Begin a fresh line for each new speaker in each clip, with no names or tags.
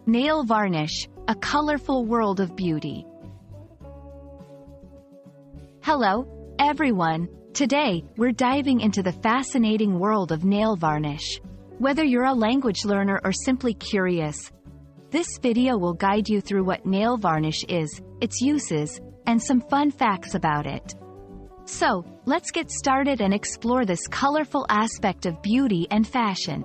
Nail varnish, a colorful world of beauty. Hello, everyone. Today, we're diving into the fascinating world of nail varnish. Whether you're a language learner or simply curious, this video will guide you through what nail varnish is, its uses, and some fun facts about it. So, let's get started and explore this colorful aspect of beauty and fashion.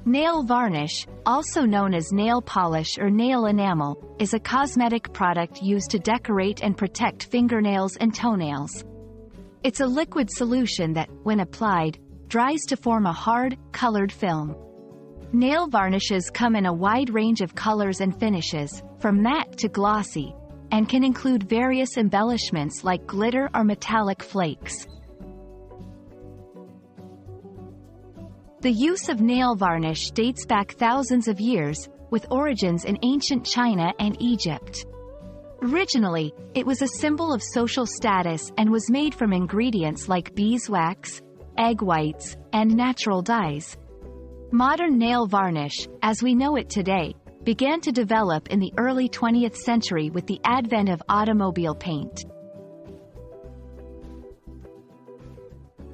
Nail varnish, also known as nail polish or nail enamel, is a cosmetic product used to decorate and protect fingernails and toenails. It's a liquid solution that, when applied, dries to form a hard, colored film. Nail varnishes come in a wide range of colors and finishes, from matte to glossy, and can include various embellishments like glitter or metallic flakes. The use of nail varnish dates back thousands of years, with origins in ancient China and Egypt. Originally, it was a symbol of social status and was made from ingredients like beeswax, egg whites, and natural dyes. Modern nail varnish, as we know it today, began to develop in the early 20th century with the advent of automobile paint.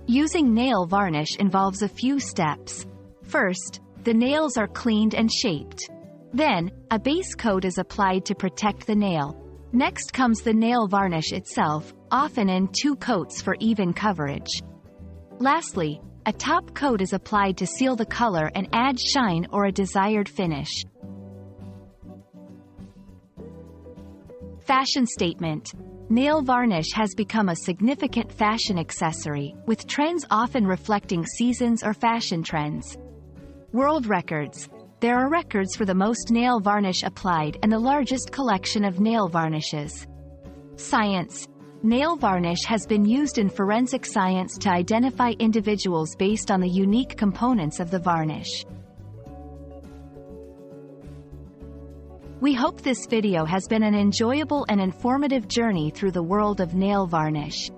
Using nail varnish involves a few steps. First, the nails are cleaned and shaped. Then, a base coat is applied to protect the nail. Next comes the nail varnish itself, often in 2 coats for even coverage. Lastly, a top coat is applied to seal the color and add shine or a desired finish. Fashion statement. Nail varnish has become a significant fashion accessory, with trends often reflecting seasons or fashion trends. World records. There are records for the most nail varnish applied and the largest collection of nail varnishes. Science. Nail varnish has been used in forensic science to identify individuals based on the unique components of the varnish. We hope this video has been an enjoyable and informative journey through the world of nail varnish.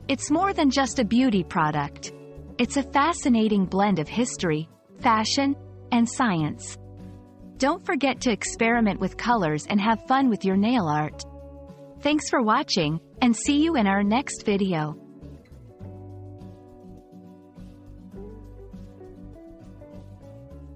It's more than just a beauty product. It's a fascinating blend of history, fashion, and science. Don't forget to experiment with colors and have fun with your nail art. Thanks for watching, and see you in our next video.